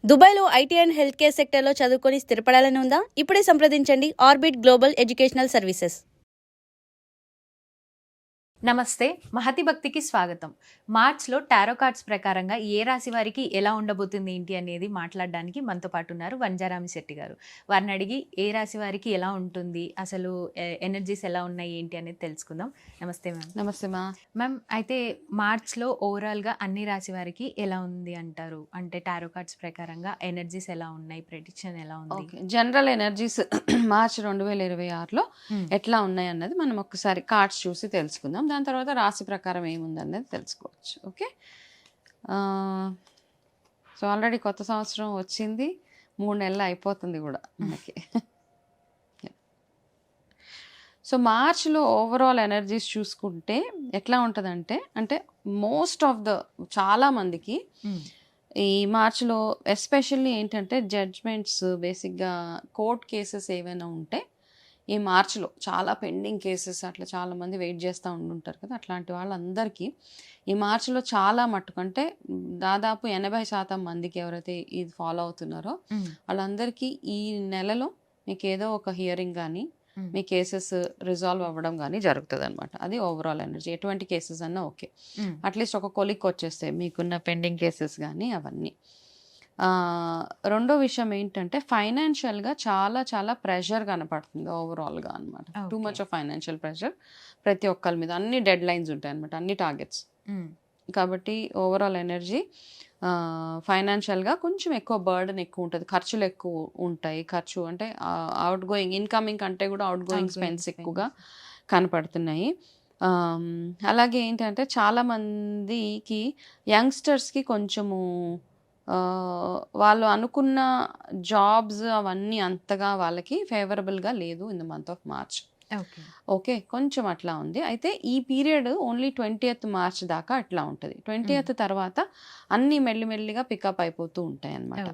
దుబాయ్లో IT and health care సెక్టర్లో చదువుకొని స్థిరపడాలని ఉందా? ఇప్పుడే సంప్రదించండి ఆర్బిట్ గ్లోబల్ ఎడ్యుకేషనల్ సర్వీసెస్. నమస్తే, మహతి భక్తికి స్వాగతం. మార్చ్లో టారో కార్డ్స్ ప్రకారంగా ఏ రాశి వారికి ఎలా ఉండబోతుంది ఏంటి అనేది మాట్లాడడానికి మనతో పాటు ఉన్నారు వంజారామి శెట్టి గారు. వారిని అడిగి ఏ రాశి వారికి ఎలా ఉంటుంది, అసలు ఎనర్జీస్ ఎలా ఉన్నాయి ఏంటి అనేది తెలుసుకుందాం. నమస్తే మ్యామ్. నమస్తే మా మ్యామ్, అయితే మార్చ్లో ఓవరాల్గా అన్ని రాశి వారికి ఎలా ఉంది అంటారు? అంటే టారో కార్డ్స్ ప్రకారంగా ఎనర్జీస్ ఎలా ఉన్నాయి, ప్రెడిక్షన్ ఎలా ఉంది? జనరల్ ఎనర్జీస్ మార్చ్ 2026లో ఎట్లా ఉన్నాయి అన్నది మనం ఒకసారి కార్డ్స్ చూసి తెలుసుకుందాం. దాని తర్వాత రాశి ప్రకారం ఏముందనేది తెలుసుకోవచ్చు. ఓకే, సో ఆల్రెడీ కొత్త సంవత్సరం వచ్చింది, 3 నెలలు అయిపోతుంది కూడా మనకి. సో మార్చ్లో ఓవరాల్ ఎనర్జీస్ చూసుకుంటే ఎట్లా ఉంటుందంటే, అంటే మోస్ట్ ఆఫ్ ద చాలామందికి ఈ మార్చ్లో ఎస్పెషల్లీ ఏంటంటే జడ్జ్మెంట్స్, బేసిక్గా కోర్ట్ కేసెస్ ఏవైనా ఉంటే ఈ మార్చ్లో చాలా పెండింగ్ కేసెస్ అట్లా చాలామంది వెయిట్ చేస్తూ ఉండుంటారు కదా, అట్లాంటి వాళ్ళందరికీ ఈ మార్చ్లో చాలా మట్టుకు, అంటే దాదాపు 80% మందికి ఎవరైతే ఇది ఫాలో అవుతున్నారో వాళ్ళందరికీ ఈ నెలలో మీకు ఏదో ఒక హియరింగ్ కానీ మీ కేసెస్ రిజాల్వ్ అవ్వడం కానీ జరుగుతుంది అనమాట. అది ఓవరాల్ ఎనర్జీ. ఎటువంటి కేసెస్ అన్నా ఓకే, అట్లీస్ట్ ఒక కొలిక్ వచ్చేస్తాయి మీకున్న పెండింగ్ కేసెస్ కానీ అవన్నీ. రెండో విషయం ఏంటంటే ఫైనాన్షియల్గా చాలా చాలా ప్రెషర్ కనపడుతుంది ఓవరాల్గా అనమాట. Too much of financial pressure ప్రతి ఒక్కరి మీద. అన్ని డెడ్ లైన్స్ ఉంటాయి అనమాట, అన్ని టార్గెట్స్. కాబట్టి ఓవరాల్ ఎనర్జీ ఫైనాన్షియల్గా కొంచెం ఎక్కువ బర్డెన్ ఎక్కువ ఉంటుంది, ఖర్చులు ఎక్కువ ఉంటాయి. ఖర్చు అంటే అవుట్ గోయింగ్, ఇన్కమింగ్ కంటే కూడా అవుట్ గోయింగ్ స్పెన్స్ ఎక్కువగా కనపడుతున్నాయి. అలాగే ఏంటంటే చాలామందికి యంగ్స్టర్స్కి కొంచెము వాళ్ళు అనుకున్న జాబ్స్ అవన్నీ అంతగా వాళ్ళకి ఫేవరబుల్గా లేదు in the month of March. Okay, కొంచెం అట్లా ఉంది. అయితే ఈ పీరియడ్ ఓన్లీ 20th మార్చ్ దాకా అట్లా ఉంటుంది. 20th తర్వాత అన్నీ మెల్లిమెల్లిగా పికప్ అయిపోతూ ఉంటాయి అన్నమాట.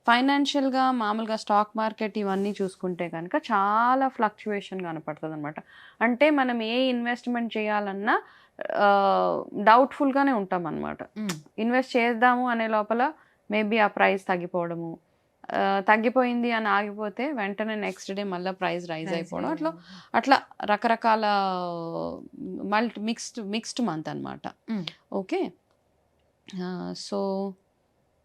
ఫైనాన్షియల్గా మామూలుగా స్టాక్ మార్కెట్ ఇవన్నీ చూసుకుంటే కనుక చాలా ఫ్లక్చువేషన్ కనపడుతుంది అనమాట. అంటే మనం ఏ ఇన్వెస్ట్మెంట్ చేయాలన్నా డౌట్ఫుల్గానే ఉంటాం అనమాట. ఇన్వెస్ట్ చేద్దాము అనే లోపల మేబీ ఆ ప్రైస్ తగ్గిపోవడము, తగ్గిపోయింది అని ఆగిపోతే వెంటనే నెక్స్ట్ డే మళ్ళీ ప్రైస్ రైజ్ అయిపోవడం, అట్లా రకరకాల మిక్స్డ్ మంత్ అనమాట. ఓకే, సో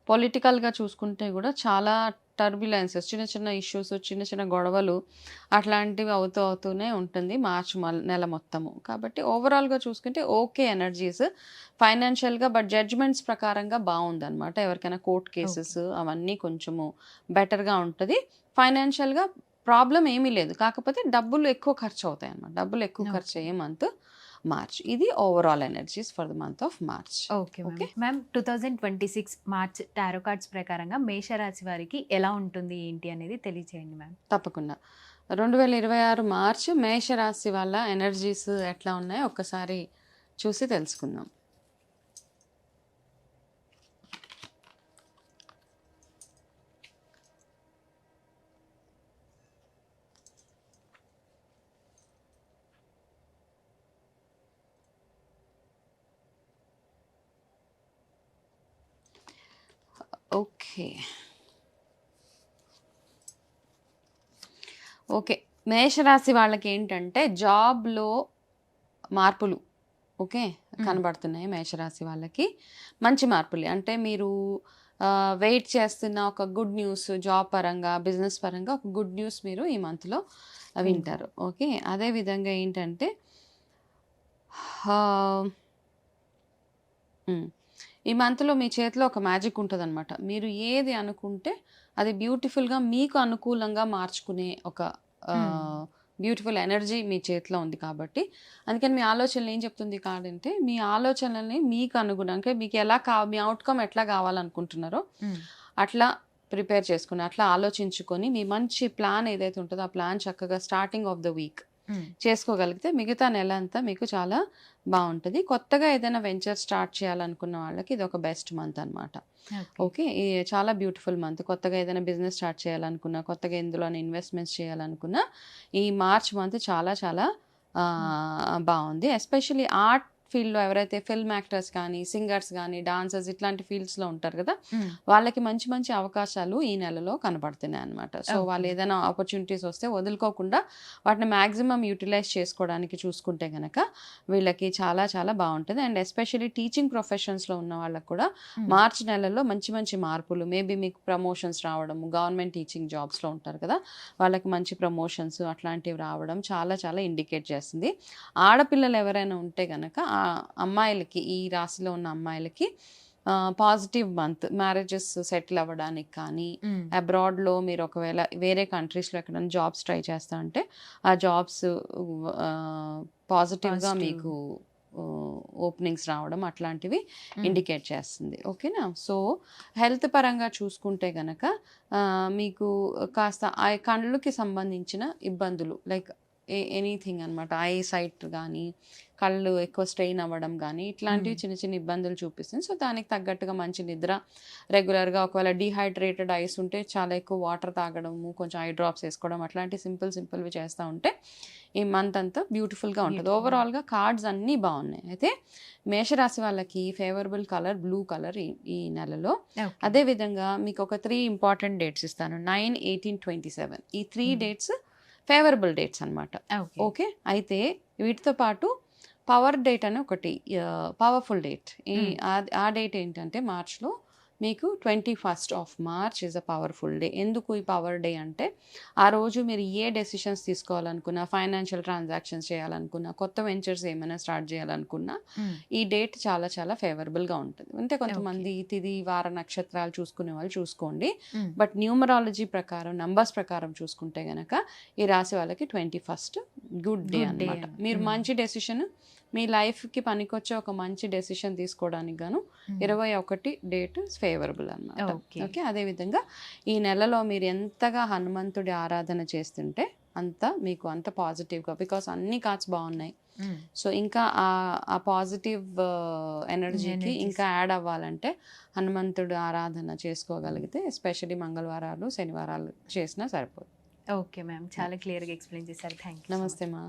పొలిటికల్గా చూసుకుంటే కూడా చాలా టర్బ్యులెన్సెస్, చిన్న చిన్న ఇష్యూస్, చిన్న చిన్న గొడవలు అట్లాంటివి అవుతూనే ఉంటుంది మార్చ్ నెల మొత్తము. కాబట్టి ఓవరాల్గా చూసుకుంటే ఓకే ఎనర్జీస్ ఫైనాన్షియల్గా, బట్ జడ్జ్మెంట్స్ ప్రకారంగా బాగుందన్నమాట. ఎవరికైనా కోర్ట్ కేసెస్ అవన్నీ కొంచెము బెటర్గా ఉంటుంది. ఫైనాన్షియల్గా ప్రాబ్లం ఏమీ లేదు, కాకపోతే డబ్బులు ఎక్కువ ఖర్చు అవుతాయి అన్నమాట. డబ్బులు ఎక్కువ ఖర్చు అయ్యే మంత్ మార్చ్. ఇది overall energies for the month of March. Okay ma'am, 2026 March tarot cards ప్రకారంగా మేషరాశి వారికి ఎలా ఉంటుంది ఏంటి అనేది తెలియచేయండి మ్యామ్. తప్పకుండా. 2026 మార్చ్ మేషరాశి వాళ్ళ ఎనర్జీస్ ఎట్లా ఉన్నాయో ఒక్కసారి చూసి తెలుసుకుందాం. ఓకే, మేషరాశి వాళ్ళకి ఏంటంటే జాబ్లో మార్పులు ఓకే కనబడుతున్నాయి. మేషరాశి వాళ్ళకి మంచి మార్పులు, అంటే మీరు వెయిట్ చేస్తున్న ఒక గుడ్ న్యూస్, జాబ్ పరంగా, బిజినెస్ పరంగా ఒక గుడ్ న్యూస్ మీరు ఈ మంత్లో వింటారు. ఓకే, అదేవిధంగా ఏంటంటే ఈ మంత్లో మీ చేతిలో ఒక మ్యాజిక్ ఉంటుంది అనమాట. మీరు ఏది అనుకుంటే అది బ్యూటిఫుల్గా మీకు అనుకూలంగా మార్చుకునే ఒక బ్యూటిఫుల్ ఎనర్జీ మీ చేతిలో ఉంది. కాబట్టి అందుకని మీ ఆలోచనలు ఏం చెప్తుంది కాదంటే, మీ ఆలోచనల్ని మీకు అనుగుణంగా మీకు ఎలా మీ అవుట్కమ్ ఎట్లా కావాలనుకుంటున్నారో అట్లా ప్రిపేర్ చేసుకుని, అట్లా ఆలోచించుకొని మీ మంచి ప్లాన్ ఏదైతే ఉంటుందో ఆ ప్లాన్ చక్కగా స్టార్టింగ్ ఆఫ్ ద వీక్ చేసుకోగలిగితే మిగతా నెల అంతా మీకు చాలా బాగుంటుంది. కొత్తగా ఏదైనా వెంచర్ స్టార్ట్ చేయాలనుకున్న వాళ్ళకి ఇది ఒక బెస్ట్ మంత్ అనమాట. ఓకే, ఇది చాలా బ్యూటిఫుల్ మంత్. కొత్తగా ఏదైనా బిజినెస్ స్టార్ట్ చేయాలనుకున్నా, కొత్తగా ఇందులో ఇన్వెస్ట్మెంట్స్ చేయాలనుకున్నా ఈ మార్చ్ మంత్ చాలా చాలా బాగుంది. ఎస్పెషలీ ఫీల్డ్లో ఎవరైతే ఫిల్మ్ యాక్టర్స్ కానీ సింగర్స్ కానీ డాన్సర్స్ ఇట్లాంటి ఫీల్డ్స్లో ఉంటారు కదా, వాళ్ళకి మంచి మంచి అవకాశాలు ఈ నెలలో కనపడుతున్నాయి అనమాట. సో వాళ్ళు ఏదైనా ఆపర్చునిటీస్ వస్తే వదులుకోకుండా వాటిని మ్యాక్సిమం యూటిలైజ్ చేసుకోవడానికి చూసుకుంటే కనుక వీళ్ళకి చాలా చాలా బాగుంటుంది. అండ్ ఎస్పెషల్లీ టీచింగ్ ప్రొఫెషన్స్లో ఉన్న వాళ్ళకి కూడా మార్చ్ నెలలో మంచి మంచి మార్పులు, మేబీ మీకు ప్రమోషన్స్ రావడం, గవర్నమెంట్ టీచింగ్ జాబ్స్లో ఉంటారు కదా వాళ్ళకి మంచి ప్రమోషన్స్ అట్లాంటివి రావడం చాలా చాలా ఇండికేట్ చేస్తుంది. ఆడపిల్లలు ఎవరైనా ఉంటే కనుక ఆ అమ్మాయిలకి, ఈ రాశిలో ఉన్న అమ్మాయిలకి పాజిటివ్ మంత్, మ్యారేజెస్ సెటిల్ అవ్వడానికి కానీ, అబ్రాడ్లో మీరు ఒకవేళ వేరే కంట్రీస్లో ఎక్కడైనా జాబ్స్ ట్రై చేస్తా అంటే ఆ జాబ్స్ పాజిటివ్గా మీకు ఓపెనింగ్స్ రావడం అట్లాంటివి ఇండికేట్ చేస్తుంది. ఓకేనా. సో హెల్త్ పరంగా చూసుకుంటే కనుక మీకు కాస్త ఆ కళ్ళకి సంబంధించిన ఇబ్బందులు లైక్ ఎనీథింగ్ అనమాట, ఐ సైట్ కానీ కళ్ళు ఎక్కువ స్ట్రెయిన్ అవ్వడం కానీ ఇట్లాంటివి చిన్న చిన్న ఇబ్బందులు చూపిస్తుంది. సో దానికి తగ్గట్టుగా మంచి నిద్ర, రెగ్యులర్గా ఒకవేళ డీహైడ్రేటెడ్ ఐస్ ఉంటే చాలా ఎక్కువ వాటర్ తాగడము, కొంచెం ఐ డ్రాప్స్ వేసుకోవడం అట్లాంటి సింపుల్వి చేస్తూ ఉంటే ఈ మంత్ అంతా బ్యూటిఫుల్గా ఉంటుంది. ఓవరాల్గా కార్డ్స్ అన్నీ బాగున్నాయి. అయితే మేషరాశి వాళ్ళకి ఫేవరబుల్ కలర్ బ్లూ కలర్ ఈ నెలలో. అదేవిధంగా మీకు ఒక 3 ఇంపార్టెంట్ డేట్స్ ఇస్తాను, 9, 18, 27. ఈ 3 డేట్స్ ఫేవరబుల్ డేట్స్ అనమాట. ఓకే. అయితే వీటితో పాటు పవర్ డేట్ అని ఒకటి, పవర్ఫుల్ డేట్. ఆ డేట్ ఏంటంటే మార్చ్లో మీకు 21st of March is a powerful day. ఎందుకు ఈ పవర్ డే అంటే ఆ రోజు మీరు ఏ డెసిషన్స్ తీసుకోవాలనుకున్నా, ఫైనాన్షియల్ ట్రాన్సాక్షన్స్ చేయాలనుకున్నా, కొత్త వెంచర్స్ ఏమైనా స్టార్ట్ చేయాలనుకున్నా ఈ డేట్ చాలా చాలా ఫేవరబుల్గా ఉంటుంది. అంటే కొంతమంది తిది వార నక్షత్రాలు చూసుకునే వాళ్ళు చూసుకోండి, బట్ న్యూమరాలజీ ప్రకారం నంబర్స్ ప్రకారం చూసుకుంటే గనక ఈ రాశి వాళ్ళకి 21st గుడ్ డే అనమాట. మీరు మంచి డెసిషన్, మీ లైఫ్కి పనికొచ్చే ఒక మంచి డెసిషన్ తీసుకోవడానికి గాను 21 డేట్ ఫేవరబుల్ అన్నమాట. ఓకే. అదేవిధంగా ఈ నెలలో మీరు ఎంతగా హనుమంతుడి ఆరాధన చేస్తుంటే మీకు అంత పాజిటివ్గా, బికాస్ అన్ని కార్డ్స్ బాగున్నాయి. సో ఇంకా ఆ పాజిటివ్ ఎనర్జీకి ఇంకా యాడ్ అవ్వాలంటే హనుమంతుడి ఆరాధన చేసుకోగలిగితే, ఎస్పెషల్లీ మంగళవారాలు శనివారాలు చేసినా సరిపోతుంది. ఓకే మ్యామ్, చాలా క్లియర్గా ఎక్స్ప్లెయిన్ చేశారు. Thank you. నమస్తే మా.